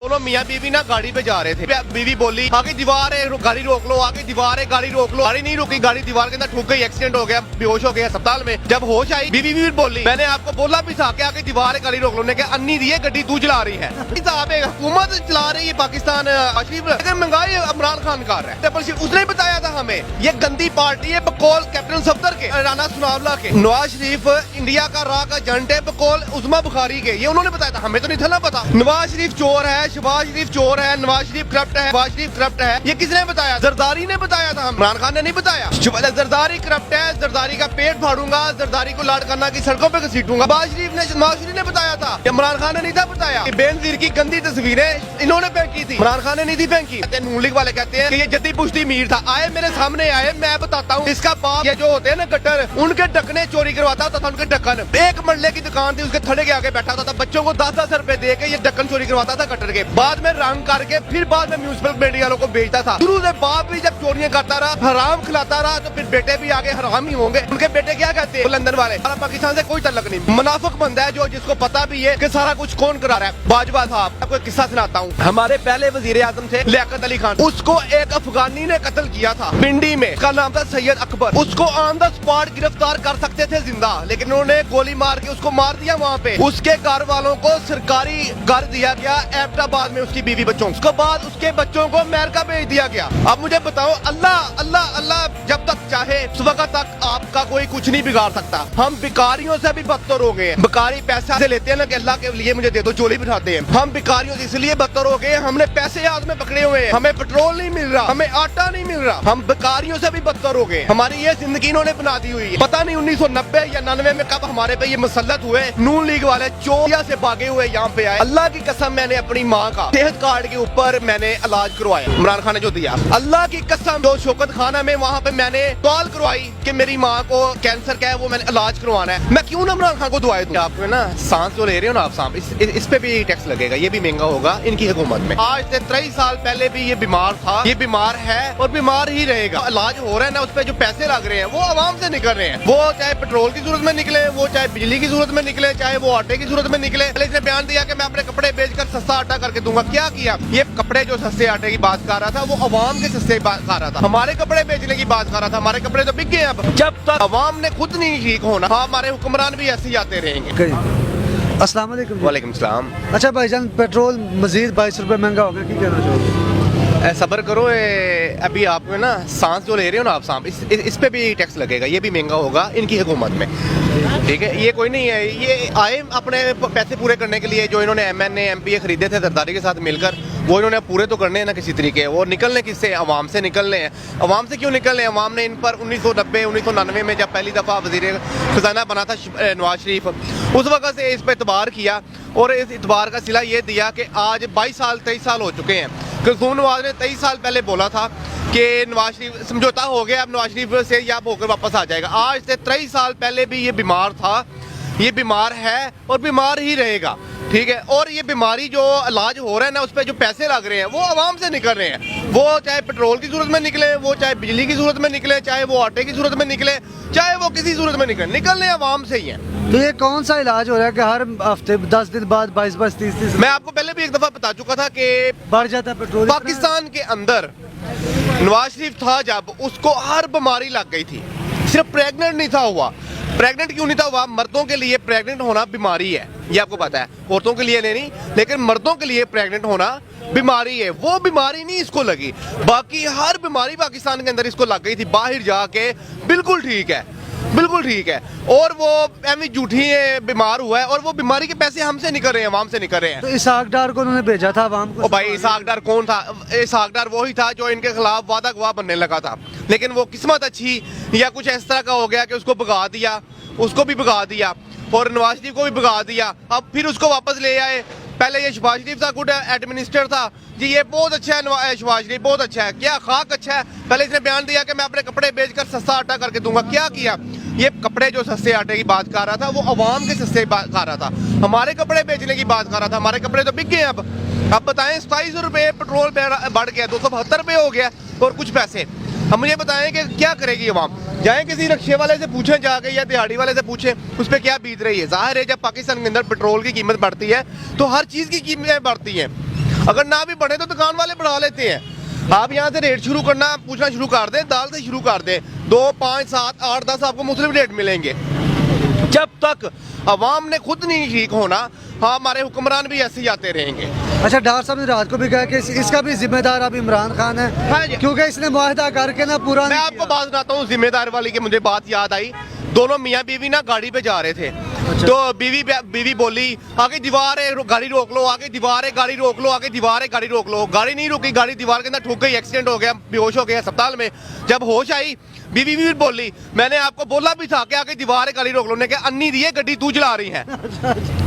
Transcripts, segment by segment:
दोनों मियाँ बीवी ना गाड़ी पे जा रहे थे। बीवी बोली आगे दीवार है, गाड़ी रोक लो, आगे दीवार है, गाड़ी रोक लो। गाड़ी नहीं रुकी, गाड़ी दीवार के अंदर ठुक गई, एक्सीडेंट हो गया, बेहोश हो गया अस्पताल में। जब होश आई बीवी भी बोली मैंने आपको बोला भी था कि आगे दीवार है, गाड़ी रोक लो। ने कहा अन्नी दी है गड्डी तू चला रही है। हुकूमत चला रही है पाकिस्तान अशरीफ, लेकिन महंगाई इमरान खान कर रहा है। उसने बताया था हमें ये गंदी पार्टी है बकौल कैप्टन सफदर के, राना सुनावला के। नवाज शरीफ इंडिया का राह का एजेंट है बकौल उस्मा बुखारी के, ये उन्होंने बताया था, हमें तो नहीं था ना पता। नवाज शरीफ चोर है, शहबाज शरीफ चोर है, नवाज शरीफ करप्ट है, नवाज शरीफ करप्ट है, ये किसने बताया? जरदारी ने बताया था, इमरान खान ने नहीं बताया। जरदारी करप्ट है, जरदारी का पेट फाड़ूंगा, जरदारी को लाड़ करना की सड़कों पे घसीटूंगा। नवाज शरीफ ने बताया था, इमरान खान ने नहीं था बताया। बेनजीर की गंदी तस्वीरें इन्होंने फेंकी थी, इमरान खान ने नहीं थी फेंकी। नून लीग वाले कहते हैं कि ये जद्दी पुश्ती मीर था, आए मेरे सामने आए, मैं बताता हूँ। इसका बाप ये जो होते हैं ना गटर, उनके ढकने चोरी करवाता होता था, उनके ढक्कन। एक मरले की दुकान थी, उसके थड़े के आगे बैठा था, बच्चों को 10-10 रुपए दे के ये ढक्कन चोरी करवाता था गटर के। बाद में रंग करके फिर बाद में म्यूनिसिपल मीडिया वालों को बेचता था। शुरू से बाप भी जब चोरियां करता रहा, हराम खिलाता रहा, तो फिर बेटे भी आगे हराम ही होंगे। उनके बेटे क्या कहते हैं लंदन वाले, पाकिस्तान से कोई तल्लक नहीं। मुनाफिक बंदा है जो जिसको पता भी है कि सारा कुछ कौन करा रहा है। बाजवा साहब आपको एक किस्सा सुनाता हूँ। हमारे पहले वजीर आजम थे लियाकत अली खान, उसको एक अफगानी ने कत्ल किया था पिंडी में, उसका नाम था सैयद अकबर। उसको ऑन द स्पॉट गिरफ्तार कर सकते थे जिंदा, लेकिन उन्होंने गोली मार के उसको मार दिया वहाँ पे। उसके घर वालों को सरकारी घर दिया गया एबटाबाद में, उसकी बीवी बच्चों, उसके बाद उसके बच्चों को अमेरिका भेज दिया गया। अब मुझे बताओ अल्लाह अल्लाह अल्लाह जब तक चाहे उस वक्त तक आपका कोई कुछ नहीं बिगाड़ सकता। हम भिखारियों से भी बदतर हो गए हैं। भिखारी पैसा से लेते हैं ना कि अल्लाह के लिए मुझे दे दो, चोली बिठाते हैं। हम भिखारियों से इसलिए बदतर हो गए, हमने पैसे हाथ में पकड़े हुए हैं, हमें पेट्रोल नहीं मिल रहा, हमें आटा नहीं मिल रहा, हम भिखारियों से भी बदतर हो गए। हमारी ये जिंदगी इन्होंने बना दी हुई है। पता नहीं 1990 या 99 में कब हमारे पे ये मुसल्लत हुए, नून लीग वाले चोरिया से भागे हुए यहाँ पे आए। अल्लाह की कसम मैंने अपनी माँ का सेहत कार्ड के ऊपर मैंने इलाज करवाया, इमरान खान ने जो दिया। अल्लाह की कसम जो शौकत खाना में वहाँ पे मैंने कॉल करवाई कि मेरी माँ को कैंसर का है, वो मैंने इलाज करवाना है। मैं क्यों ना इमरान खान को दुआएं दूं? आपको ना सांस जो ले रहे हो ना आप सांप, इस पे भी टैक्स लगेगा, ये भी महंगा होगा इनकी हुकूमत में। आज से 23 साल पहले भी ये बीमार था, ये बीमार है और बीमार ही रहेगा। इलाज हो रहा है ना, उस पे जो पैसे लग रहे हैं वो आवाम से निकल रहे हैं। वो चाहे पेट्रोल की जरूरत में निकले, वो चाहे बिजली की जरूरत में निकले, चाहे वो आटे की जरूरत में निकले। इसने बयान दिया कि मैं अपने कपड़े बेचकर सस्ता आटा करके दूंगा। क्या किया? ये कपड़े जो सस्ते आटे की बात कर रहा था वो अवाम के सस्ते बात कर रहा था, हमारे कपड़े बेचने की बात कर रहा था। हमारे कपड़े तो बिक गए। अब जब तक अवाम ने खुद नहीं ठीक होना, हमारे हुक्मरान भी ऐसे ही आते रहेंगे। अस्सलाम वालेकुम। वालेकुम सलाम। अच्छा भाईजान, पेट्रोल मजीद 22 रुपए महंगा हो गया, क्या कहना चाहोगे? सब्र करो, अभी आप ना सांस जो ले रहे हो ना आप सांप, इस पे भी टैक्स लगेगा, ये भी महंगा होगा इनकी हुकूमत में। ठीक है, ये कोई नहीं है, ये आए अपने पैसे पूरे करने के लिए। जो इन्होंने MNA MPA खरीदे थे जरदारी के साथ मिलकर, वो इन्होंने पूरे तो करने हैं ना किसी तरीके। वो निकलने किससे? अवाम से निकलने हैं। अवाम से क्यों निकलने? अवाम ने इन पर 1990-1999 में जब पहली दफ़ा वज़ीर खजाना बना था नवाज शरीफ, उस वक्त से इस पर इतबार किया और इस इतबार का सिला ये दिया कि आज 23 साल हो चुके हैं। कसूम नवाज ने 23 साल पहले बोला था कि नवाज शरीफ समझौता हो गया, अब नवाज शरीफ से या होकर वापस आ जाएगा। आज से 23 साल पहले भी ये बीमार था, ये बीमार है और बीमार ही रहेगा। ठीक है, और ये बीमारी जो इलाज हो रहा है ना, उस पर जो पैसे लग रहे हैं वो आवाम से निकल रहे हैं। वो चाहे पेट्रोल की जरूरत में निकले, वो चाहे बिजली की जरूरत में निकले, चाहे वो आटे की जरूरत में निकले, चाहे वो किसी जरूरत में निकलने आवाम से ही है। तो ये कौन सा इलाज हो रहा है कि हर हफ्ते 10 दिन बाद 22 30? मैं आपको पहले भी एक दफा बता चुका था कि बढ़ जाता है पेट्रोल। पाकिस्तान के अंदर नवाज शरीफ था जब, उसको हर बीमारी लग गई थी, सिर्फ प्रेग्नेंट नहीं था हुआ। प्रेग्नेंट क्यों नहीं था हुआ? मर्दों के लिए प्रेग्नेंट होना बीमारी है, ये आपको पता है, औरतों के लिए नहीं, लेकिन मर्दों के लिए प्रेग्नेंट होना बीमारी है। वो बीमारी नहीं इसको लगी, बाकी हर बीमारी पाकिस्तान के अंदर इसको लग गई थी। बाहर जाके बिल्कुल ठीक है, बिल्कुल ठीक है, और वो एवं झूठी बीमार हुआ है और वो बीमारी के पैसे हमसे निकल रहे हैं, आवाम से निकल रहे हैं। तो इसहाक डार को उन्होंने भेजा था आवाम को। ओ भाई, इसहाक डार कौन था? इसहाक डार वही था जो इनके खिलाफ वादा गवाह बनने लगा था, लेकिन वो किस्मत अच्छी या कुछ इस तरह का हो गया कि उसको भगा दिया, उसको भी भगा दिया और नवाज शरीफ को भी भगा दिया। अब फिर उसको वापस ले आए। पहले ये शहबाज शरीफ था, गुड एडमिनिस्टर था जी, ये बहुत अच्छा है, शहबाज शरीफ बहुत अच्छा है, क्या खाक अच्छा है। पहले इसने बयान दिया कि मैं अपने कपड़े बेचकर सस्ता आटा करके दूंगा। क्या किया? ये कपड़े जो सस्ते आटे की बात कर रहा था वो अवाम के सस्ते बात कर रहा था, हमारे कपड़े बेचने की बात कर रहा था। हमारे कपड़े तो बिक गए। अब बताएं, 27 रुपये पेट्रोल बढ़ गया, 272 रुपये हो गया और कुछ पैसे। अब मुझे बताएं कि क्या करेगी अवाम? जाएं किसी रिक्शे वाले से पूछें जाके या दिहाड़ी वाले से पूछें, उस पर क्या बीत रही है। जाहिर है जब पाकिस्तान के अंदर पेट्रोल की कीमत बढ़ती है तो हर चीज़ की कीमतें बढ़ती हैं। अगर ना भी बढ़े तो दुकान वाले बढ़ा लेते हैं। आप यहाँ से रेट शुरू करना पूछना शुरू कर दें, दाल से शुरू कर दें, 2, 5, 7, 8, 10 आपको मुख्तलिफ रेट मिलेंगे। जब तक अवाम ने खुद नहीं ठीक होना, हाँ हमारे हुक्मरान भी ऐसे ही आते रहेंगे। अच्छा, डॉक्टर साहब ने रात को भी कहा कि इसका भी जिम्मेदार अब इमरान खान हाँ है, जी। क्योंकि इसने मुआहदा करके ना पूरा मैं नहीं आपको बात सुनाता हूँ जिम्मेदार वाली की, मुझे बात याद आई। दोनों मियाँ बीवी ना गाड़ी पे जा रहे थे, तो बीवी बोली आगे दीवार है, गाड़ी रोक लो, आगे दीवार है, गाड़ी रोक लो, आगे दीवार है, गाड़ी रोक लो। गाड़ी नहीं रुकी, गाड़ी दीवार के अंदर ठुक गई, एक्सीडेंट हो गया, बेहोश हो गया अस्पताल में। जब होश आई बीवी भी बोली मैंने आपको बोला भी था कि आगे दीवार है, गाड़ी रोक लो। ने कहा अन्नी दिए गड्डी तू चला रही है,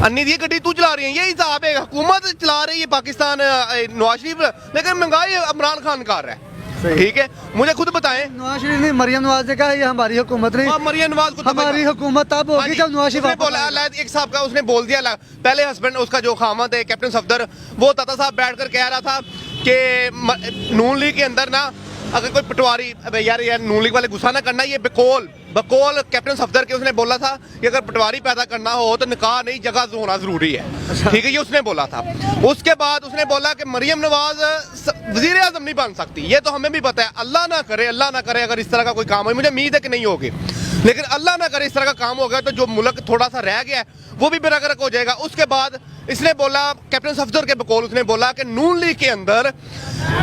अन्नी दिए गड्डी तू चला रही है। ये हिसाब है, हुकूमत चला रही है पाकिस्तान नवाज शरीफ, लेकिन महंगाई इमरान खान कर रहा है। ठीक है, मुझे खुद बताएं। नवाज शरीफ ने, मरियम नवाज ने कहा ये हमारी हुकूमत नहीं, मरियम नवाज को हमारी हुकूमत तब होगी जब नवाज शरीफ उसने बोला एक साहब का, उसने बोल दिया पहले हस्बैंड उसका जो खामद है कैप्टन सफदर, वो ताता साहब बैठकर कह रहा था कि नून लीग के अंदर ना अगर कोई पटवारी, अबे यार नून लीग वाले गुस्सा ना करना, ये बकौल कैप्टन सफदर के उसने बोला था कि अगर पटवारी पैदा करना हो तो निकाह नहीं जगह होना जरूरी है। ठीक है, ये उसने बोला था। उसके बाद उसने बोला कि मरियम नवाज वजीर आजम नहीं बन सकती। ये तो हमें भी पता है, अल्लाह ना करे अगर इस तरह का कोई काम हो, मुझे उम्मीद है कि नहीं होगी, लेकिन अल्लाह ना करे इस तरह का काम हो गया तो जो मुल्क थोड़ा सा रह गया है वो भी बेरगरक हो जाएगा। उसके बाद इसने बोला, कैप्टन सफदर के बकौल उसने बोला कि नून लीग के अंदर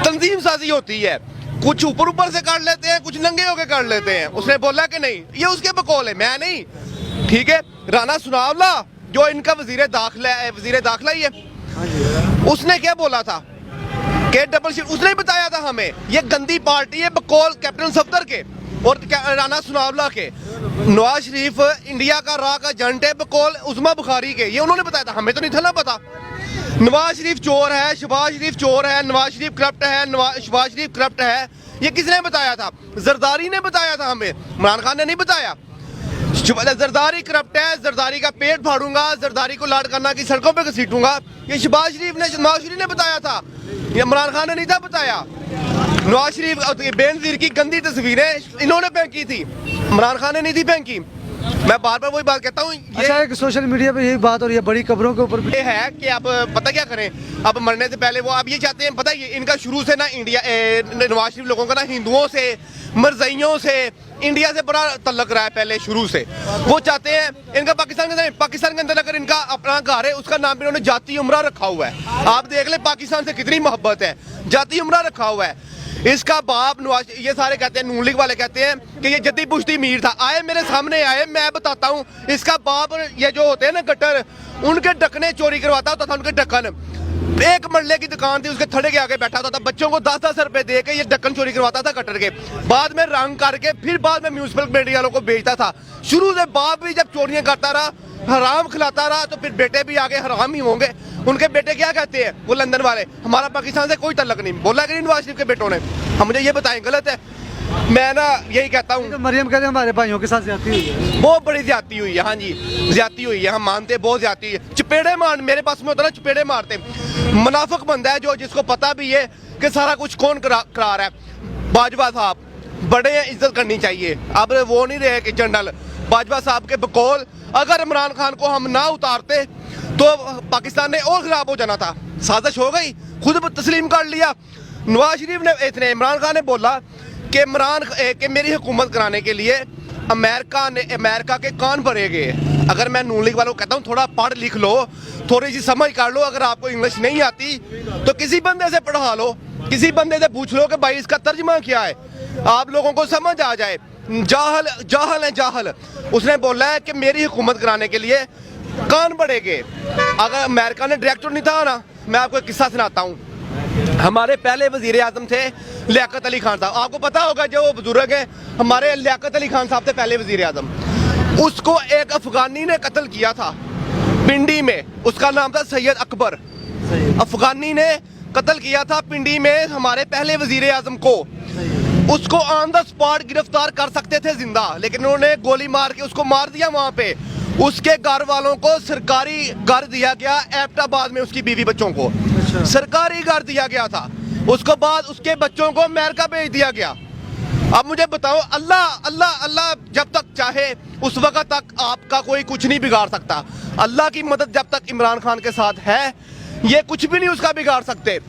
तंजीम साजी होती है, कुछ ऊपर से कर लेते हैं, कुछ नंगे होके कर लेते हैं। उसने बोला कि नहीं, ये उसके बकौल है, मैं नहीं। ठीक है, राना सुनावला जो इनका वजीर दाखिला ही है, उसने क्या बोला था कि डबल शिफ्ट, उसने बताया था हमें ये गंदी पार्टी है, बकौल कैप्टन सफदर के और राना सुनावला के। नवाज शरीफ इंडिया का रा का एजेंट है, बकौल उस्मा बुखारी के, ये उन्होंने बताया था, हमें तो नहीं था ना पता। नवाज शरीफ चोर है, शहबाज शरीफ चोर है, नवाज शरीफ करप्ट है, शहबाज शरीफ करप्ट है, ये किसने बताया था? जरदारी ने बताया था हमें, इमरान खान ने नहीं बताया। जरदारी करप्ट है, जरदारी का पेट फाड़ूंगा, जरदारी को लाड करना की सड़कों पे घसीटूंगा, ये शहबाज शरीफ ने, नवाज शरीफ ने बताया था, ये इमरान खान ने नहीं था बताया। नवाज शरीफ बेनजीर की गंदी तस्वीरें इन्होंने फेंकी थी, इमरान खान ने नहीं थी फेंकी। मैं बार बार वही बात कहता हूँ। अच्छा, एक सोशल मीडिया पे यही बात हो रही है, बड़ी खबरों के ऊपर ये है कि अब पता क्या करें, अब मरने से पहले वो अब ये चाहते हैं, पता है इनका शुरू से ना इंडिया नवाज शरीफ लोगों का ना हिंदुओं से, मरज़इयों से, इंडिया से बड़ा तल्लक रहा है पहले शुरू से। वो चाहते हैं इनका पाकिस्तान के अंदर अगर इनका अपना घर है उसका नाम भी उन्होंने जाती उमरा रखा हुआ है। आप देख ले पाकिस्तान से कितनी मोहब्बत है, जाती उमरा रखा हुआ है। इसका बाप नवाज, ये सारे कहते हैं, नून लीग वाले कहते हैं कि ये जद्दी पुश्ती मीर था। आए मेरे सामने आए, मैं बताता हूँ। इसका बाप ये जो होते हैं ना गटर, उनके ढकने चोरी करवाता होता था, उनके ढक्कन। एक मरले की दुकान थी, उसके थड़े के आगे बैठा होता था, बच्चों को 10-10 रुपए दे के ये ढक्कन चोरी करवाता था गटर के, बाद में रंग करके फिर बाद में म्यूनसिपल कमेटी वालों को बेचता था। शुरू से बाप भी जब चोरियां करता रहा, हराम खिलाता रहा, तो फिर बेटे भी आगे हराम ही होंगे। उनके बेटे क्या कहते हैं वो लंदन वाले, हमारा पाकिस्तान से कोई तल्लक नहीं, बोला कि नहीं नवाज शरीफ के बेटों ने। हम मुझे ये बताएं गलत है? मैं ना यही कहता हूँ, तो मरियम कहते हैं हमारे भाइयों के साथ ज्यादती हुई है, बहुत बड़ी ज्यादती हुई है। हाँ जी, ज्यादती हुई है, हम मानते बहुत ज्यादती है। चपेड़े मार, मेरे पास में होता ना चपेड़े मारते, मुनाफिक बंदा है जो, जिसको पता भी है कि सारा कुछ कौन करा रहा है। बाजवा साहब बड़े हैं, इज्जत करनी चाहिए। अब वो नहीं रहे कि जनरल बाजवा साहब के बकौल अगर इमरान खान को हम ना उतारते तो पाकिस्तान ने और खराब हो जाना था। साजिश हो गई, खुद तस्लीम कर लिया। नवाज शरीफ ने, इतने इमरान खान ने बोला कि मेरी हुकूमत कराने के लिए अमेरिका के कान भरे गए। अगर मैं नून लीग वालों को कहता हूँ थोड़ा पढ़ लिख लो, थोड़ी सी समझ कर लो, अगर आपको इंग्लिश नहीं आती तो किसी बंदे से पढ़ा लो, किसी बंदे से पूछ लो कि भाई इसका तर्जमा क्या है, आप लोगों को समझ आ जाए। जाहल है जाहल। उसने बोला है कि मेरी हुकूमत कराने के लिए कान बढ़ेंगे। अगर अमेरिका ने डायरेक्टर नहीं था ना, मैं आपको एक किस्सा सुनाता हूँ। हमारे पहले वजीर आजम थे लियाकत अली खान साहब, आपको पता होगा जो बुजुर्ग है, हमारे लियाकत अली खान साहब थे पहले वजीर आजम। उसको एक अफगानी ने कत्ल किया था पिंडी में, उसका नाम था सैयद अकबर। अफगानी ने कत्ल किया था पिंडी में हमारे पहले वजीर आजम को। उसको ऑन द स्पॉट गिरफ्तार कर सकते थे जिंदा, लेकिन उन्होंने गोली मार के उसको मार दिया वहां पे। उसके घर वालों को सरकारी घर दिया गया एबटाबाद में, उसकी बीवी बच्चों को सरकारी घर दिया गया था। उसके बाद उसके बच्चों को अमेरिका भेज दिया गया। अब मुझे बताओ, अल्लाह अल्लाह अल्लाह जब तक चाहे उस वक्त तक आपका कोई कुछ नहीं बिगाड़ सकता। अल्लाह की मदद जब तक इमरान खान के साथ है, ये कुछ भी नहीं उसका बिगाड़ सकते।